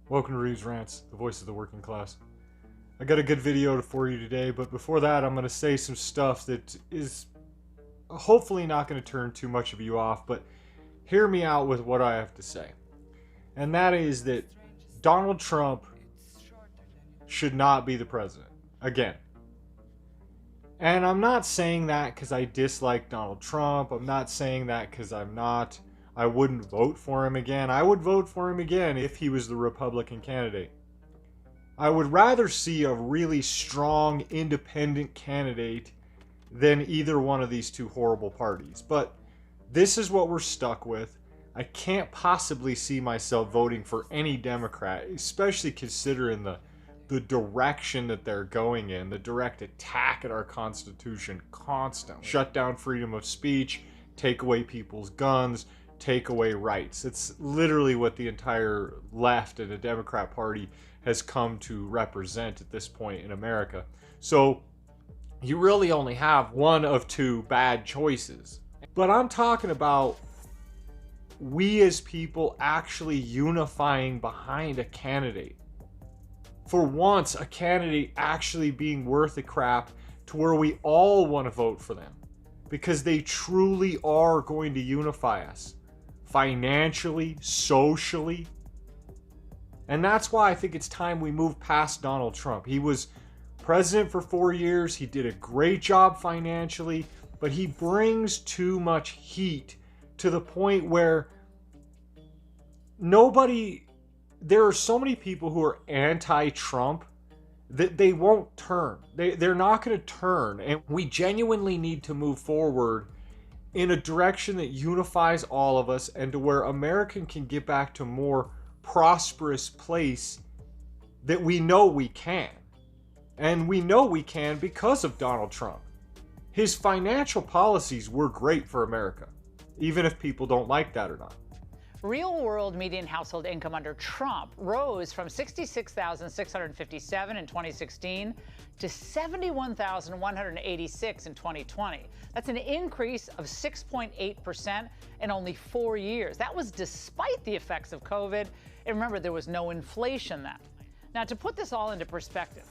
Welcome to Reeves Rants, the voice of the working class. I got a good video for you today, but before that I'm going to say some stuff that is hopefully not going to turn too much of you off, but hear me out with what I have to say. And that is that Donald Trump should not be the president. Again. And I'm not saying that because I dislike Donald Trump. I'm not saying that because I wouldn't vote for him again. I would vote for him again if he was the Republican candidate. I would rather see a really strong, independent candidate than either one of these two horrible parties. But this is what we're stuck with. I can't possibly see myself voting for any Democrat, especially considering the direction that they're going in, the direct attack at our Constitution constantly. Shut down freedom of speech, take away people's guns, take away rights. It's literally what the entire left and the Democrat Party has come to represent at this point in America. So you really only have one of two bad choices. But I'm talking about we as people actually unifying behind a candidate. For once, a candidate actually being worth a crap to where we all want to vote for them. Because they truly are going to unify us. Financially, socially. And that's why I think it's time we move past Donald Trump. He was president for 4 years. He did a great job financially. But he brings too much heat to the point where there are so many people who are anti-Trump that they won't turn. They're not going to turn. And we genuinely need to move forward in a direction that unifies all of us and to where America can get back to a more prosperous place that we know we can. And we know we can because of Donald Trump. His financial policies were great for America, even if people don't like that or not. Real-world median household income under Trump rose from $66,657 in 2016 to $71,186 in 2020. That's an increase of 6.8% in only 4 years. That was despite the effects of COVID. And remember, there was no inflation then. Now, to put this all into perspective,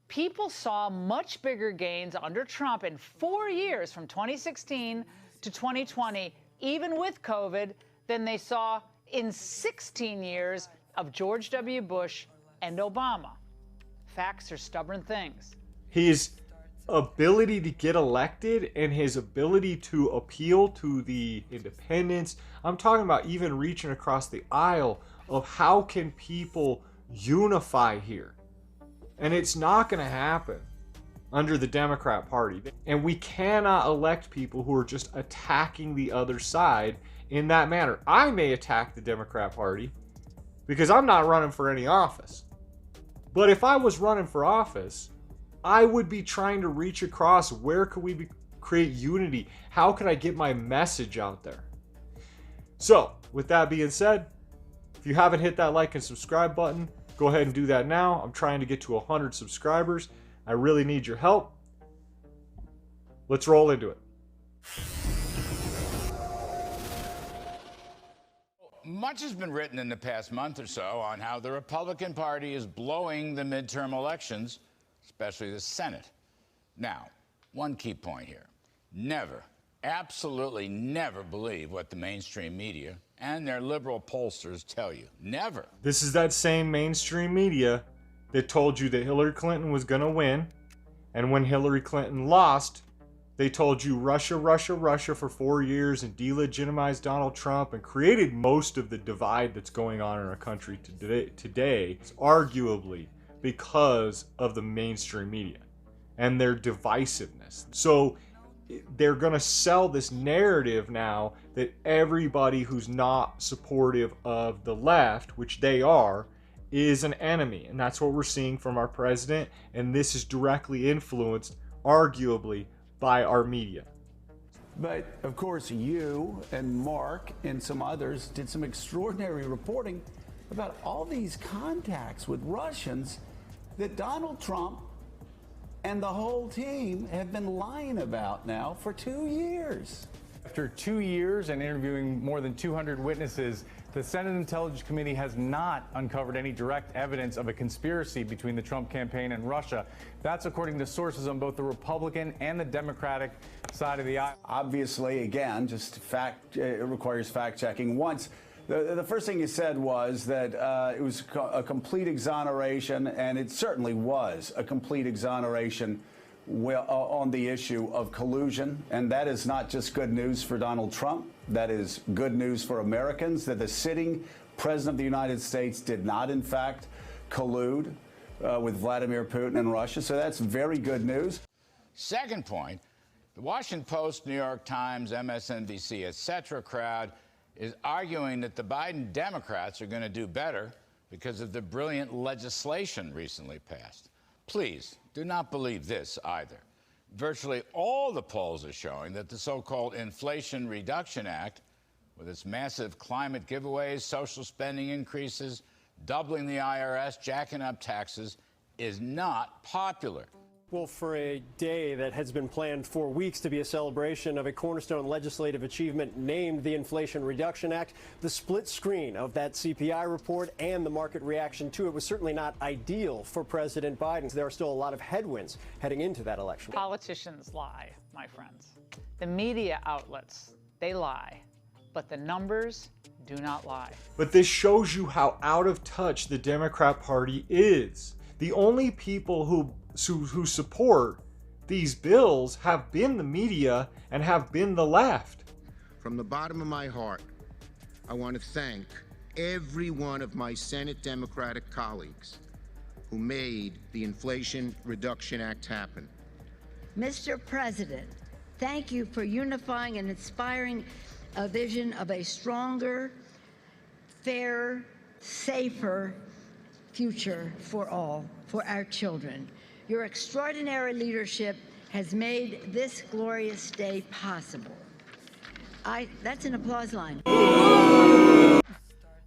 people saw much bigger gains under Trump in 4 years from 2016 to 2020, even with COVID, than they saw in 16 years of George W. Bush and Obama. Facts are stubborn things. His ability to get elected and his ability to appeal to the independents, I'm talking about even reaching across the aisle of how can people unify here. And it's not going to happen under the Democrat Party. And we cannot elect people who are just attacking the other side in that manner. I may attack the Democrat Party because I'm not running for any office. But if I was running for office, I would be trying to reach across. Where could we create unity? How could I get my message out there? So, with that being said, if you haven't hit that like and subscribe button, go ahead and do that now. I'm trying to get to 100 subscribers. I really need your help. Let's roll into it. Much has been written in the past month or so on how the Republican Party is blowing the midterm elections, especially the Senate. Now, one key point here. Never, absolutely never believe what the mainstream media and their liberal pollsters tell you. Never. This is that same mainstream media that told you that Hillary Clinton was going to win. And when Hillary Clinton lost, they told you Russia, Russia, Russia for 4 years and delegitimized Donald Trump and created most of the divide that's going on in our country today, arguably because of the mainstream media and their divisiveness. So they're going to sell this narrative now that everybody who's not supportive of the left, which they are, is an enemy. And that's what we're seeing from our president. And this is directly influenced, arguably, by our media. But of course, you and Mark and some others did some extraordinary reporting about all these contacts with Russians that Donald Trump and the whole team have been lying about now for 2 years. After 2 years and interviewing more than 200 witnesses, the Senate Intelligence Committee has not uncovered any direct evidence of a conspiracy between the Trump campaign and Russia. That's according to sources on both the Republican and the Democratic side of the aisle. Obviously, again, just it requires fact checking. Once, the first thing you said was that it was a complete exoneration, and it certainly was a complete exoneration on the issue of collusion. And that is not just good news for Donald Trump. That is good news for Americans, that the sitting president of the United States did not, in fact, collude with Vladimir Putin and Russia. So that's very good news. Second point, the Washington Post, New York Times, MSNBC, etc. crowd is arguing that the Biden Democrats are going to do better because of the brilliant legislation recently passed. Please do not believe this either. Virtually all the polls are showing that the so-called Inflation Reduction Act, with its massive climate giveaways, social spending increases, doubling the IRS, jacking up taxes, is not popular. Well, for a day that has been planned for weeks to be a celebration of a cornerstone legislative achievement named the Inflation Reduction Act, the split screen of that CPI report and the market reaction to it was certainly not ideal for President Biden. There are still a lot of headwinds heading into that election. Politicians lie, my friends. The media outlets, they lie. But the numbers do not lie. But this shows you how out of touch the Democrat Party is. The only people who support these bills have been the media and have been the left. From the bottom of my heart, I want to thank every one of my Senate Democratic colleagues who made the Inflation Reduction Act happen. Mr. President, thank you for unifying and inspiring a vision of a stronger, fairer, safer future for all, for our children. Your extraordinary leadership has made this glorious day possible. That's an applause line.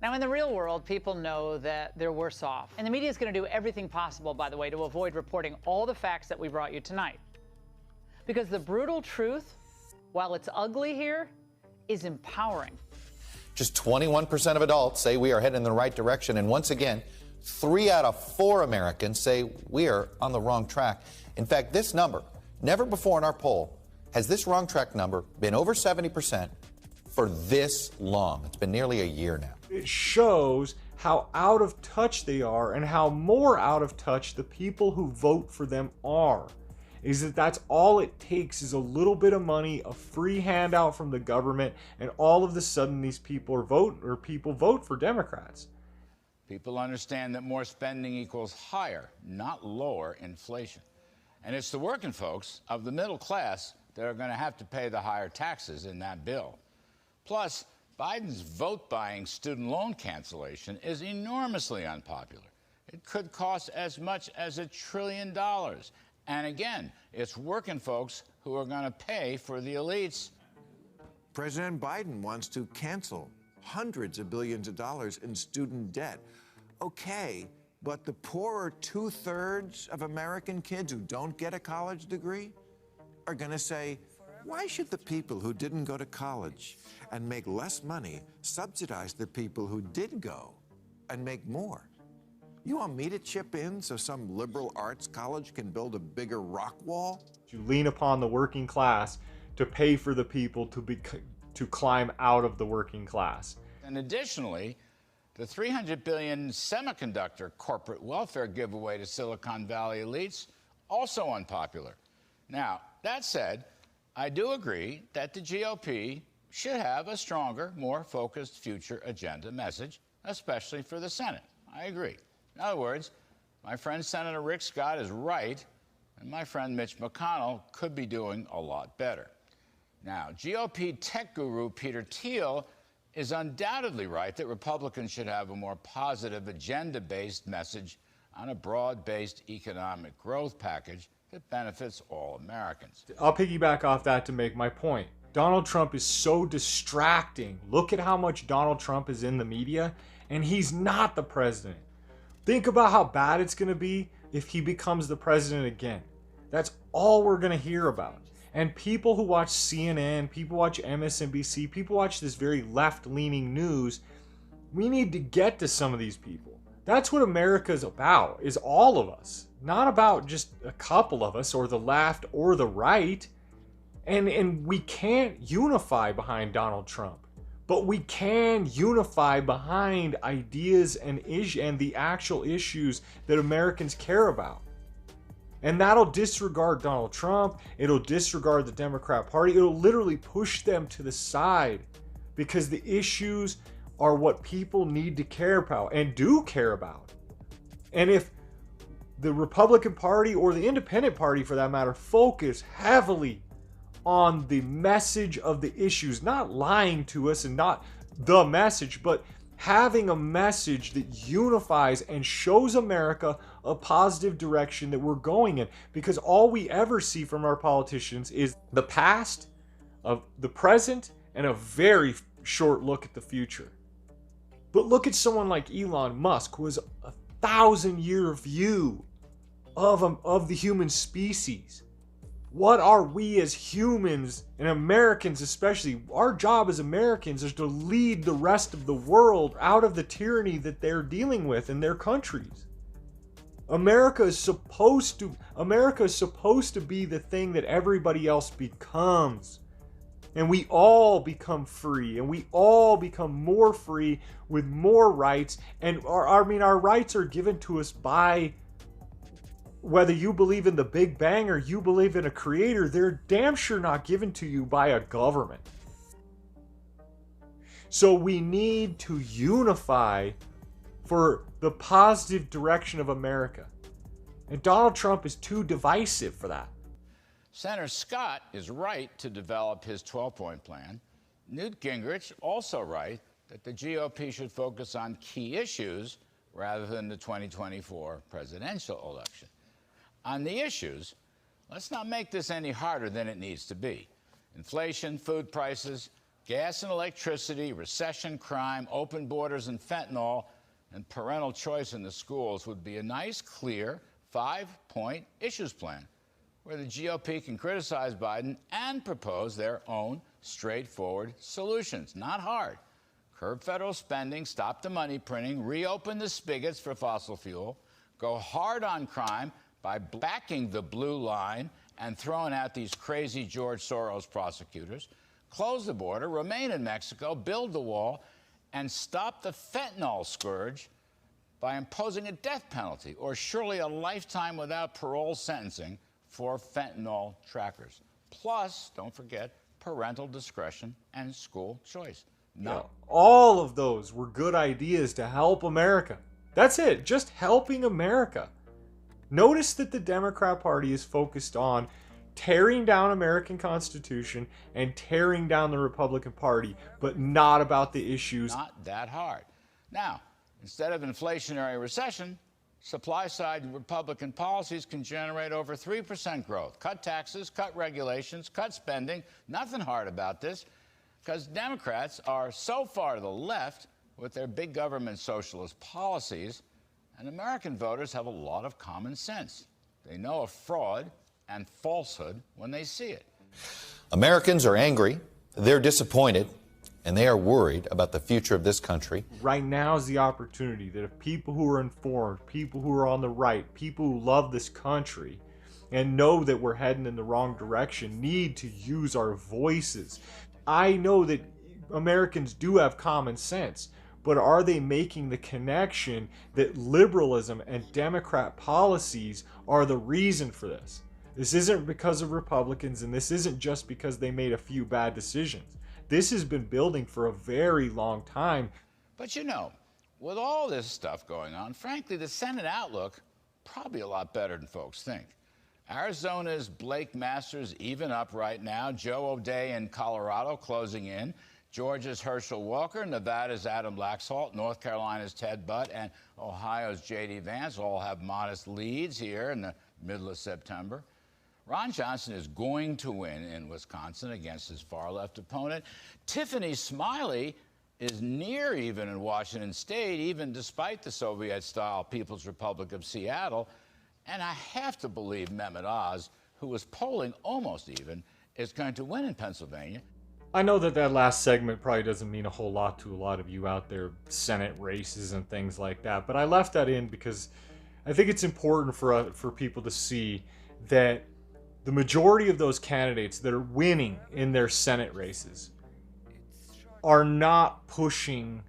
Now, in the real world, people know that they're worse off. And the media is going to do everything possible, by the way, to avoid reporting all the facts that we brought you tonight. Because the brutal truth, while it's ugly here, is empowering. Just 21% of adults say we are heading in the right direction. And once again, 3 out of 4 Americans say we are on the wrong track. In fact, this number, never before in our poll, has this wrong track number been over 70% for this long. It's been nearly a year now. It shows how out of touch they are and how more out of touch the people who vote for them are. That's all it takes is a little bit of money, a free handout from the government, and all of a sudden these people vote for Democrats. People understand that more spending equals higher, not lower inflation. And it's the working folks of the middle class that are going to have to pay the higher taxes in that bill. Plus, Biden's vote-buying student loan cancellation is enormously unpopular. It could cost as much as $1 trillion. And again, it's working folks who are going to pay for the elites. President Biden wants to cancel hundreds of billions of dollars in student debt. Okay, but the poorer 2/3 of American kids who don't get a college degree are going to say, why should the people who didn't go to college and make less money subsidize the people who did go and make more? You want me to chip in so some liberal arts college can build a bigger rock wall? You lean upon the working class to pay for the people to climb out of the working class. And additionally, the $300 billion semiconductor corporate welfare giveaway to Silicon Valley elites, also unpopular. Now, that said, I do agree that the GOP should have a stronger, more focused future agenda message, especially for the Senate. I agree. In other words, my friend Senator Rick Scott is right, and my friend Mitch McConnell could be doing a lot better. Now, GOP tech guru Peter Thiel is undoubtedly right that Republicans should have a more positive agenda-based message on a broad-based economic growth package that benefits all Americans. I'll piggyback off that to make my point. Donald Trump is so distracting. Look at how much Donald Trump is in the media, and he's not the president. Think about how bad it's going to be if he becomes the president again. That's all we're going to hear about. And people who watch CNN, people watch MSNBC, people watch this very left-leaning news, we need to get to some of these people. That's what America's about, is all of us. Not about just a couple of us, or the left or the right. And we can't unify behind Donald Trump. But we can unify behind ideas and the actual issues that Americans care about. And that'll disregard Donald Trump. It'll disregard the Democrat Party. It'll literally push them to the side, because the issues are what people need to care about and do care about. And if the Republican Party, or the Independent Party for that matter, focus heavily on the message of the issues, not lying to us and not the message, but having a message that unifies and shows America a positive direction that we're going in. Because all we ever see from our politicians is the past, of the present, and a very short look at the future. But look at someone like Elon Musk, who has a 1,000-year view of the human species. What are we as humans, and Americans especially, our job as Americans is to lead the rest of the world out of the tyranny that they're dealing with in their countries. America is supposed to be the thing that everybody else becomes. And we all become free, and we all become more free with more rights. And our rights are given to us by, whether you believe in the Big Bang or you believe in a creator, they're damn sure not given to you by a government. So we need to unify for the positive direction of America. And Donald Trump is too divisive for that. Senator Scott is right to develop his 12-point plan. Newt Gingrich also right that the GOP should focus on key issues rather than the 2024 presidential election. On the issues, let's not make this any harder than it needs to be. Inflation, food prices, gas and electricity, recession, crime, open borders and fentanyl, and parental choice in the schools would be a nice, clear, 5-point issues plan where the GOP can criticize Biden and propose their own straightforward solutions. Not hard. Curb federal spending, stop the money printing, reopen the spigots for fossil fuel, go hard on crime by backing the blue line and throwing out these crazy George Soros prosecutors, close the border, remain in Mexico, build the wall, and stop the fentanyl scourge by imposing a death penalty or surely a lifetime without parole sentencing for fentanyl trackers. Plus, don't forget, parental discretion and school choice. All of those were good ideas to help America. That's it, just helping America. Notice that the Democrat Party is focused on tearing down American Constitution and tearing down the Republican Party, but not about the issues. Not that hard. Now, instead of inflationary recession, supply-side Republican policies can generate over 3% growth. Cut taxes, cut regulations, cut spending. Nothing hard about this, because Democrats are so far to the left with their big government socialist policies, and American voters have a lot of common sense. They know of fraud and falsehood when they see it. Americans are angry, they're disappointed, and they are worried about the future of this country. Right now is the opportunity that if people who are informed, people who are on the right, people who love this country and know that we're heading in the wrong direction need to use our voices. I know that Americans do have common sense, but are they making the connection that liberalism and Democrat policies are the reason for this? This isn't because of Republicans, and this isn't just because they made a few bad decisions. This has been building for a very long time. But you know, with all this stuff going on, frankly, the Senate outlook probably a lot better than folks think. Arizona's Blake Masters even up right now. Joe O'Dea in Colorado closing in. Georgia's Herschel Walker, Nevada's Adam Laxalt, North Carolina's Ted Budd, and Ohio's J.D. Vance all have modest leads here in the middle of September. Ron Johnson is going to win in Wisconsin against his far-left opponent. Tiffany Smiley is near even in Washington State, even despite the Soviet-style People's Republic of Seattle. And I have to believe Mehmet Oz, who was polling almost even, is going to win in Pennsylvania. I know that last segment probably doesn't mean a whole lot to a lot of you out there, Senate races and things like that, but I left that in because I think it's important for people to see that the majority of those candidates that are winning in their Senate races are not pushing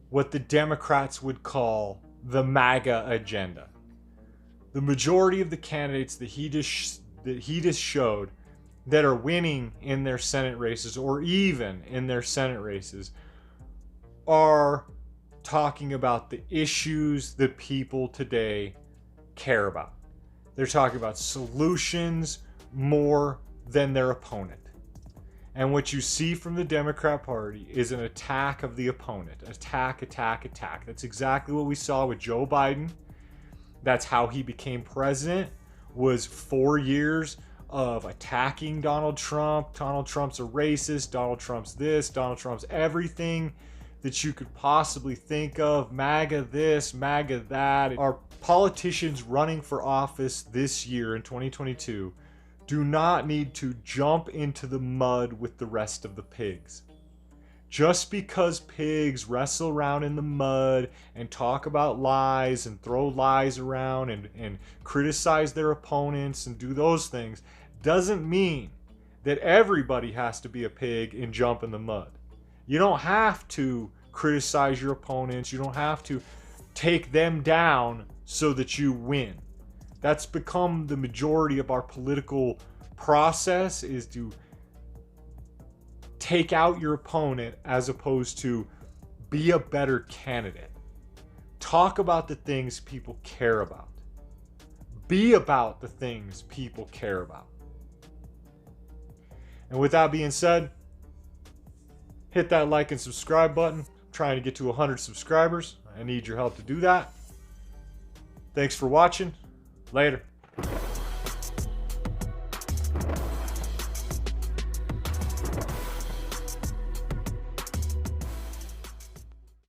what the Democrats would call the MAGA agenda. The majority of the candidates that he just showed that are winning in their Senate races, or even in their Senate races, are talking about the issues that people today care about. They're talking about solutions more than their opponent. And what you see from the Democrat Party is an attack of the opponent. Attack, attack, attack. That's exactly what we saw with Joe Biden. That's how he became president, was 4 years of attacking Donald Trump. Donald Trump's a racist. Donald Trump's this. Donald Trump's everything that you could possibly think of. MAGA this, MAGA that. Our politicians running for office this year in 2022 do not need to jump into the mud with the rest of the pigs. Just because pigs wrestle around in the mud and talk about lies and throw lies around and criticize their opponents and do those things doesn't mean that everybody has to be a pig and jump in the mud. You don't have to criticize your opponents. You don't have to take them down so that you win. That's become the majority of our political process, is to take out your opponent as opposed to be a better candidate. Talk about the things people care about. Be about the things people care about. And with that being said, hit that like and subscribe button. I'm trying to get to 100 subscribers. I need your help to do that. Thanks for watching. Later.